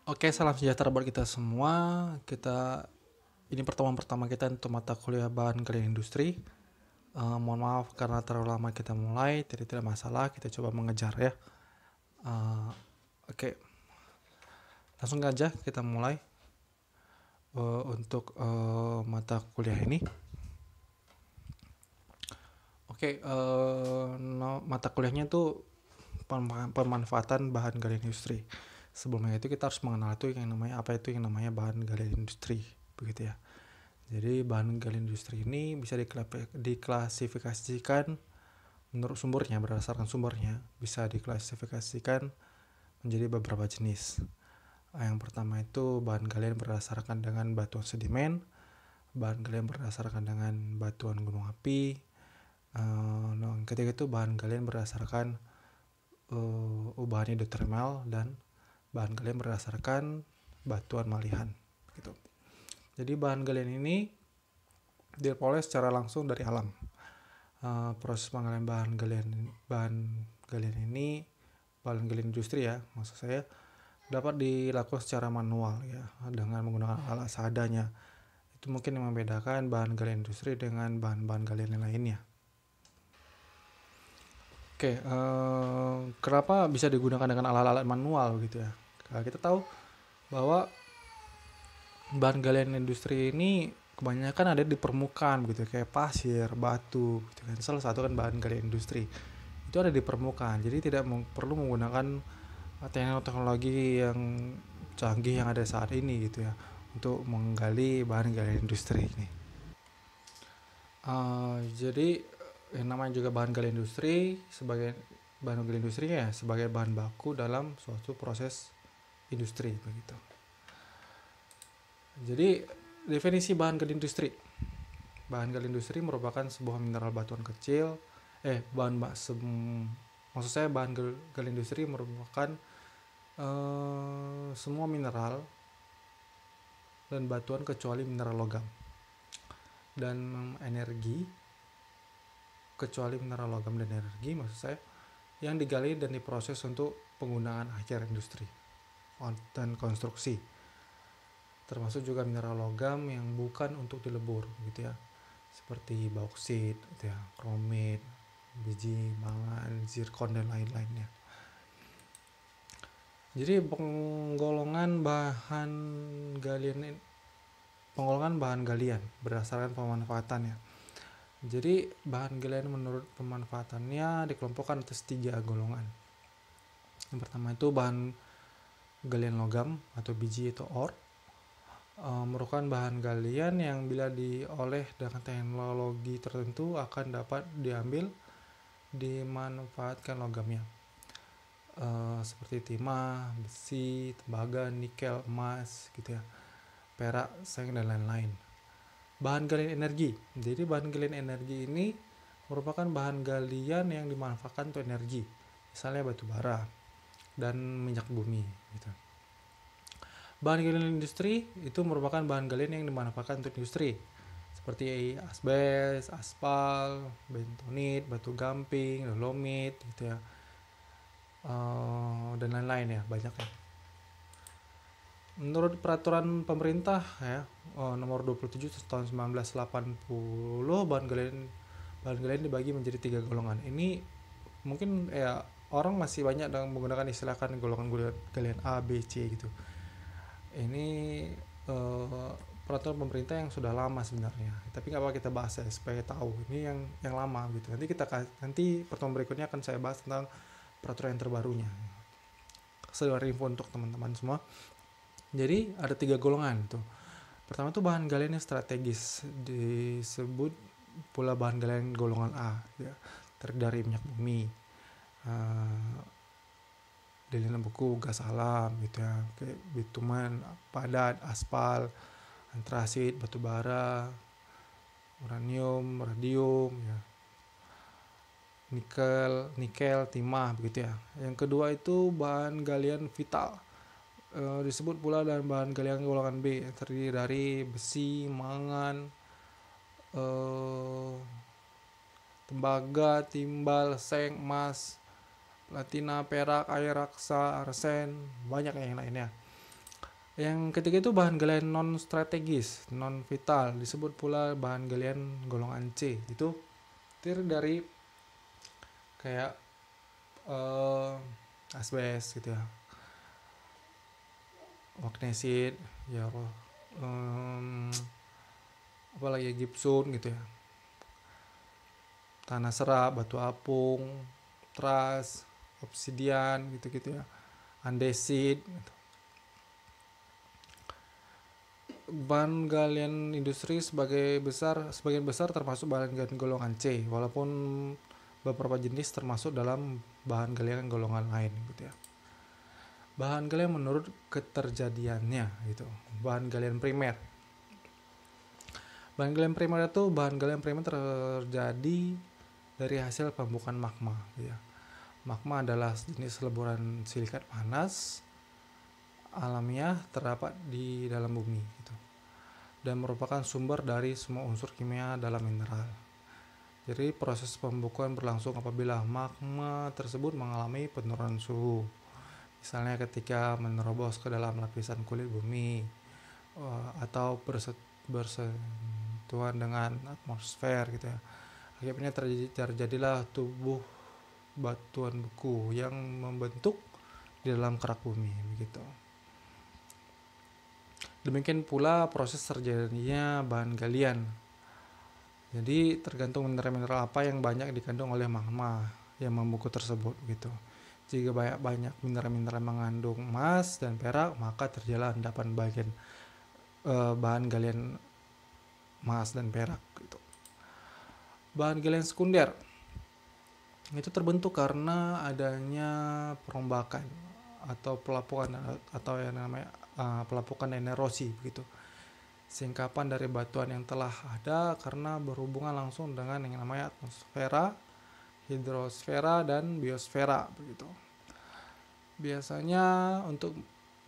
Oke, salam sejahtera buat kita semua. Ini pertemuan pertama kita untuk mata kuliah bahan gali industri. Mohon maaf karena terlalu lama kita mulai, jadi tidak masalah. Kita coba mengejar ya. Eh, oke, langsung aja kita mulai untuk mata kuliah ini. Oke, mata kuliahnya tuh pemanfaatan bahan gali industri. Sebelumnya itu kita harus mengenal itu yang namanya apa itu yang namanya bahan gali industri, begitu ya. Jadi bahan gali industri ini bisa diklasifikasikan menurut sumbernya, berdasarkan sumbernya bisa diklasifikasikan menjadi beberapa jenis. Yang pertama itu bahan galian berdasarkan dengan batuan sedimen, bahan galian berdasarkan dengan batuan gunung api. Yang ketiga itu bahan galian berdasarkan bahan hidrotermal, dan bahan galian berdasarkan batuan malihan. Gitu. Jadi bahan galian ini diperoleh secara langsung dari alam. Proses pengalian bahan galian ini, bahan galian industri ya, maksud saya, dapat dilakukan secara manual ya, dengan menggunakan alat seadanya. Itu mungkin yang membedakan bahan galian industri dengan bahan-bahan galian yang lainnya. Oke, kenapa bisa digunakan dengan alat-alat manual gitu ya? Kita tahu bahwa bahan galian industri ini kebanyakan ada di permukaan gitu, kayak pasir, batu gitu kan. Salah satu kan bahan galian industri itu ada di permukaan, jadi tidak perlu menggunakan teknologi yang canggih yang ada saat ini gitu ya untuk menggali bahan galian industri ini. Jadi yang namanya juga bahan galian industri, sebagai bahan galian industri ya sebagai bahan baku dalam suatu proses industri begitu. Jadi definisi bahan gali industri. Bahan gali industri merupakan sebuah mineral batuan kecil. Maksud saya bahan gali industri merupakan semua mineral dan batuan kecuali mineral logam. Dan energi kecuali mineral logam dan energi, maksud saya, yang digali dan diproses untuk penggunaan akhir industri dan konstruksi, termasuk juga mineral logam yang bukan untuk dilebur gitu ya, seperti bauksit gitu ya, kromit, biji, mangan, zirkon dan lain-lainnya. Jadi penggolongan bahan galian berdasarkan pemanfaatannya. Jadi bahan galian menurut pemanfaatannya dikelompokkan atas 3 golongan. Yang pertama itu bahan galian logam atau biji atau ore. Merupakan bahan galian yang bila diolah dengan teknologi tertentu akan dapat dimanfaatkan logamnya, seperti timah, besi, tembaga, nikel, emas gitu ya, perak, seng dan lain-lain. Bahan galian energi. Jadi bahan galian energi ini merupakan bahan galian yang dimanfaatkan untuk energi, misalnya batu bara dan minyak bumi gitu. Bahan galian industri itu merupakan bahan galian yang dimanfaatkan untuk industri, seperti asbes, aspal, bentonit, batu gamping, dolomit gitu ya, dan lain-lain ya, banyak ya. Menurut peraturan pemerintah ya, nomor 27 tahun 1980, bahan galian dibagi menjadi 3 golongan. Ini mungkin ya orang masih banyak yang menggunakan istilah kan golongan galian A, B, C gitu. Ini peraturan pemerintah yang sudah lama sebenarnya, tapi nggak apa kita bahas ya supaya tahu ini yang lama gitu. Nanti pertemuan berikutnya akan saya bahas tentang peraturan yang terbarunya. Sekedar info untuk teman-teman semua. Jadi ada 3 golongan tuh. Pertama tuh bahan galian yang strategis, disebut pula bahan galian golongan A ya, terdiri dari minyak bumi, lilin beku, gas alam gitu ya, kayak bitumen padat, aspal, antrasit, batu bara, uranium, radium ya, nikel, timah begitu ya. Yang kedua itu bahan galian vital, disebut pula dan bahan galian golongan B, terdiri dari besi, mangan, tembaga, timbal, seng, emas, platina, perak, air raksa, arsen, banyak yang lainnya. Yang ketiga itu bahan galian non strategis, non vital, disebut pula bahan galian golongan C. Itu terdiri dari kayak eh asbes gitu ya, magnesit, ya em, apalagi gipsum gitu ya, tanah serap, batu apung, tras, obsidian gitu-gitu ya, andesit gitu. Bahan galian industri sebagian besar termasuk bahan galian golongan C, walaupun beberapa jenis termasuk dalam bahan galian golongan lain gitu ya. Bahan galian menurut keterjadiannya gitu. Bahan galian primer. Bahan galian primer itu bahan galian primer terjadi dari hasil pembukaan magma gitu ya. Magma adalah jenis leburan silikat panas alamiah terdapat di dalam bumi gitu, dan merupakan sumber dari semua unsur kimia dalam mineral. Jadi proses pembukuan berlangsung apabila magma tersebut mengalami penurunan suhu. Misalnya ketika menerobos ke dalam lapisan kulit bumi atau bersentuhan dengan atmosfer gitu ya. Akhirnya terjadilah tubuh batuan beku yang membentuk di dalam kerak bumi begitu. Demikian pula proses terjadinya bahan galian. Jadi tergantung mineral-mineral apa yang banyak dikandung oleh magma yang membeku tersebut gitu. Jika banyak mineral-mineral mengandung emas dan perak, maka terjadilah endapan bahan galian emas dan perak gitu. Bahan galian sekunder itu terbentuk karena adanya perombakan atau pelapukan atau yang namanya pelapukan dan erosi begitu. Singkapan dari batuan yang telah ada karena berhubungan langsung dengan yang namanya atmosfera, hidrosfera, dan biosfera begitu. Biasanya untuk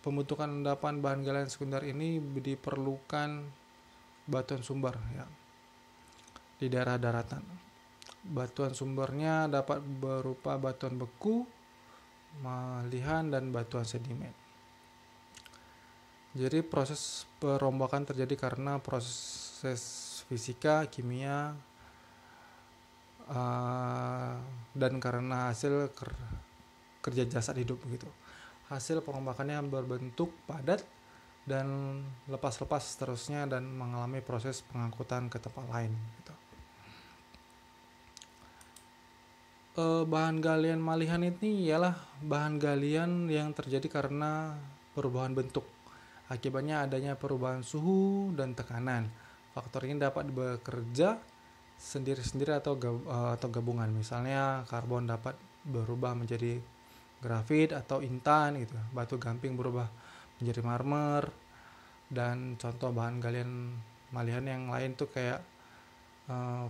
pembentukan endapan bahan galian sekunder ini diperlukan batuan sumber ya di daerah daratan. Batuan sumbernya dapat berupa batuan beku, malihan, dan batuan sedimen. Jadi proses perombakan terjadi karena proses fisika, kimia, dan karena hasil kerja jasad hidup begitu. Hasil perombakannya berbentuk padat dan lepas-lepas seterusnya dan mengalami proses pengangkutan ke tempat lain gitu. Bahan galian malihan ini ialah bahan galian yang terjadi karena perubahan bentuk. Akibatnya adanya perubahan suhu dan tekanan. Faktor ini dapat bekerja sendiri-sendiri atau gabungan. Misalnya karbon dapat berubah menjadi grafit atau intan gitu. Batu gamping berubah menjadi marmer. Dan contoh bahan galian malihan yang lain tuh kayak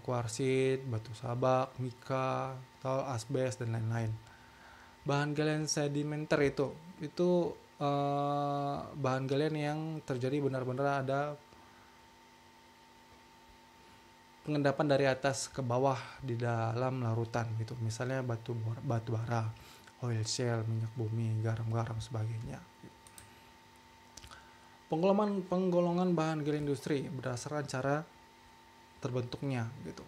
kuarsit, batu sabak, mika, atau asbes dan lain-lain. Bahan galian sedimenter itu bahan galian yang terjadi benar-benar ada pengendapan dari atas ke bawah di dalam larutan gitu. Misalnya batu bara, oil shale, minyak bumi, garam-garam sebagainya. Penggolongan bahan galian industri berdasarkan cara terbentuknya gitu.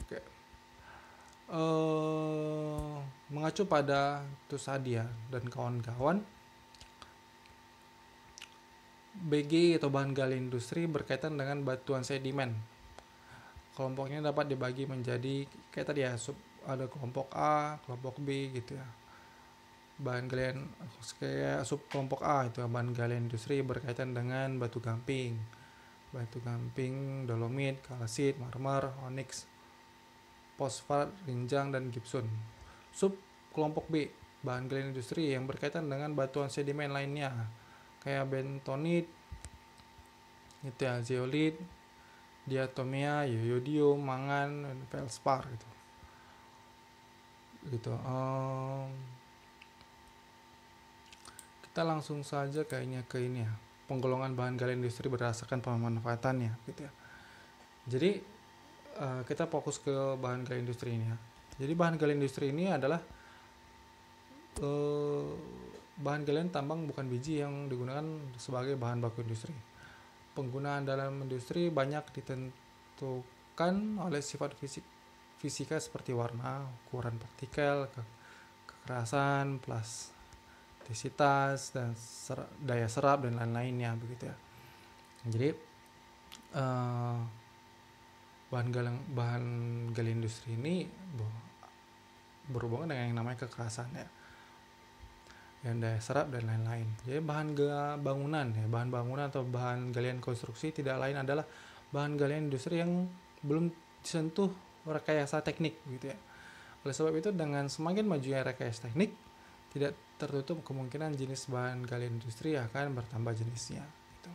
Okay. Mengacu pada Tusadia dan kawan-kawan, BG atau bahan galian industri berkaitan dengan batuan sedimen. Kelompoknya dapat dibagi menjadi kayak tadi ya, ada kelompok A, kelompok B gitu ya. Bahan galian kayak sub kelompok A itu bahan galian industri berkaitan dengan batu gamping, dolomit, kalsit, marmer, onyx, fosfat, rinjang, dan gipsum. Sub kelompok B, bahan galian industri yang berkaitan dengan batuan sedimen lainnya kayak bentonit, gitu ya, zeolit, diatomea, yodium, mangan, feldspar gitu. Kita langsung saja kayaknya ke ini ya, penggolongan bahan galian industri berdasarkan pemanfaatannya gitu ya. Jadi kita fokus ke bahan galian industri ini ya. Jadi bahan galian industri ini adalah bahan galian tambang bukan biji yang digunakan sebagai bahan baku industri. Penggunaan dalam industri banyak ditentukan oleh sifat fisika seperti warna, ukuran partikel, kekerasan, plastisitas, dan daya serap dan lain-lainnya begitu ya. Jadi bahan gali industri ini berhubungan dengan yang namanya kekerasan ya, yang daya serap dan lain-lain. Jadi bahan bangunan ya, bahan bangunan atau bahan galian konstruksi tidak lain adalah bahan galian industri yang belum disentuh rekayasa teknik gitu ya. Oleh sebab itu, dengan semakin majunya rekayasa teknik, tidak tertutup kemungkinan jenis bahan galian industri akan bertambah jenisnya gitu.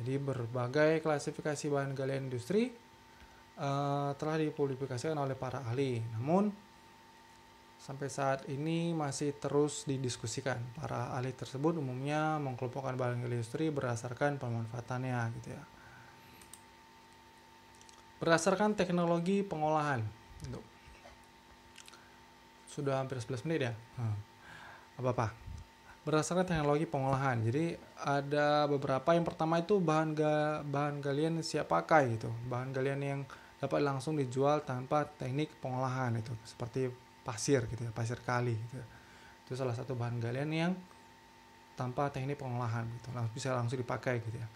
Jadi berbagai klasifikasi bahan galian industri telah dipublikasikan oleh para ahli, namun sampai saat ini masih terus didiskusikan. Para ahli tersebut umumnya mengelompokkan bahan galian industri berdasarkan pemanfaatannya gitu ya. Berdasarkan teknologi pengolahan. Sudah hampir 11 menit ya. Apa-apa. Berdasarkan teknologi pengolahan. Jadi ada beberapa, yang pertama itu bahan galian siap pakai gitu. Bahan galian yang dapat langsung dijual tanpa teknik pengolahan itu, seperti pasir gitu ya, pasir kali gitu. Itu salah satu bahan galian yang tanpa teknik pengolahan gitu, bisa langsung dipakai gitu ya.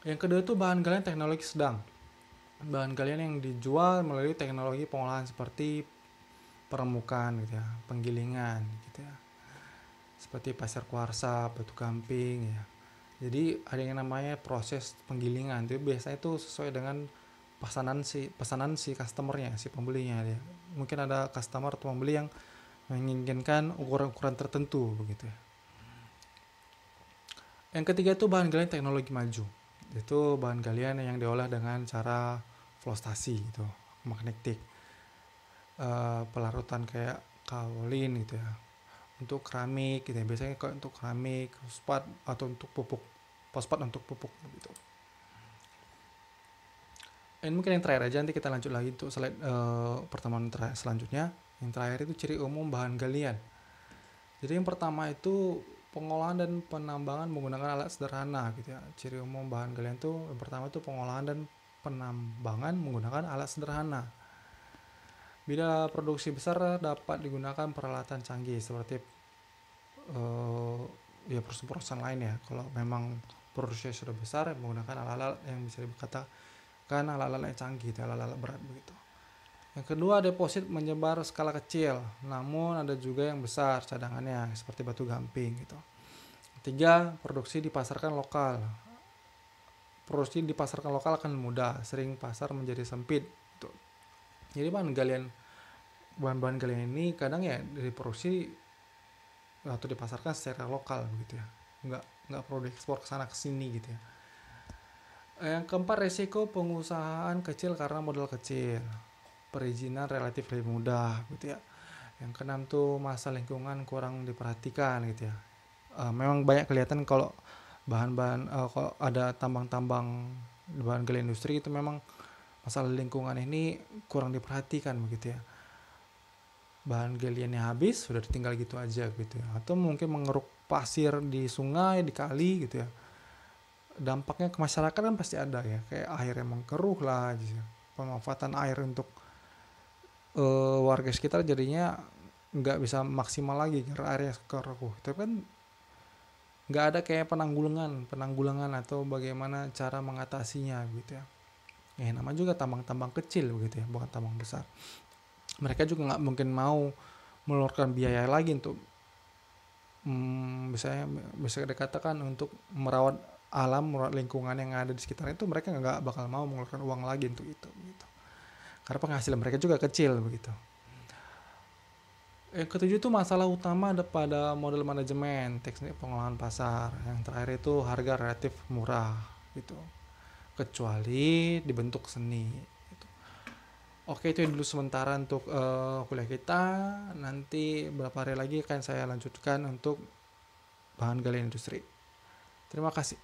Yang kedua itu bahan galian teknologi sedang. Bahan galian yang dijual melalui teknologi pengolahan seperti peremukan gitu ya, penggilingan gitu ya, seperti pasir kuarsa, batu gamping ya. Jadi ada yang namanya proses penggilingan, itu biasanya itu sesuai dengan pesanan si customernya, si pembelinya ya. Mungkin ada customer atau pembeli yang menginginkan ukuran-ukuran tertentu begitu ya. Yang ketiga itu bahan galian teknologi maju. Itu bahan galian yang diolah dengan cara flostasi gitu, magnetik, pelarutan kayak kaolin gitu ya. Untuk keramik gitu ya, biasanya kalau untuk keramik, fosfat atau untuk pupuk, fosfat untuk pupuk gitu. Ini mungkin yang terakhir aja, nanti kita lanjut lagi untuk slide pertemuan selanjutnya. Yang terakhir itu ciri umum bahan galian. Jadi yang pertama itu pengolahan dan penambangan menggunakan alat sederhana gitu ya. Ciri umum bahan galian itu yang pertama itu pengolahan dan penambangan menggunakan alat sederhana. Bila produksi besar dapat digunakan peralatan canggih seperti ya perusahaan lain ya. Kalau memang produksinya sudah besar, menggunakan alat-alat yang bisa dikatakan alat-alat yang canggih, alat-alat berat begitu. Yang kedua, deposit menyebar skala kecil, namun ada juga yang besar cadangannya seperti batu gamping gitu. Ketiga, produksi dipasarkan lokal. Produksi dipasarkan lokal akan mudah, sering pasar menjadi sempit gitu. Jadi bahan-bahan galian ini kadang ya diproduksi atau dipasarkan secara lokal begitu ya, nggak perlu diekspor ke sana ke sini gitu ya. Yang keempat, resiko pengusahaan kecil karena modal kecil, perizinan relatif lebih mudah gitu ya. Yang keenam tuh masa lingkungan kurang diperhatikan gitu ya. Memang banyak kelihatan kalau bahan-bahan kalau ada tambang-tambang bahan galian industri itu memang masalah lingkungan ini kurang diperhatikan begitu ya. Bahan galiannya habis, sudah ditinggal gitu aja gitu ya. Atau mungkin mengeruk pasir di sungai, di kali gitu ya. Dampaknya ke masyarakat kan pasti ada ya, kayak air yang mengkeruh lah gitu ya. Pemanfaatan air untuk warga sekitar jadinya nggak bisa maksimal lagi karena airnya keruh. Tapi kan nggak ada kayak penanggulangan atau bagaimana cara mengatasinya gitu ya. Nama juga tambang-tambang kecil begitu ya, bukan tambang besar. Mereka juga nggak mungkin mau mengeluarkan biaya lagi untuk misalnya bisa dikatakan untuk merawat alam, merawat lingkungan yang ada di sekitar itu. Mereka nggak bakal mau mengeluarkan uang lagi untuk itu begitu. Karena penghasilan mereka juga kecil begitu. Yang ketujuh itu masalah utama ada pada model manajemen, teknik pengolahan pasar. Yang terakhir itu harga relatif murah gitu, kecuali dibentuk seni gitu. Oke, itu dulu sementara untuk kuliah kita. Nanti beberapa hari lagi akan saya lanjutkan untuk bahan galian industri. Terima kasih.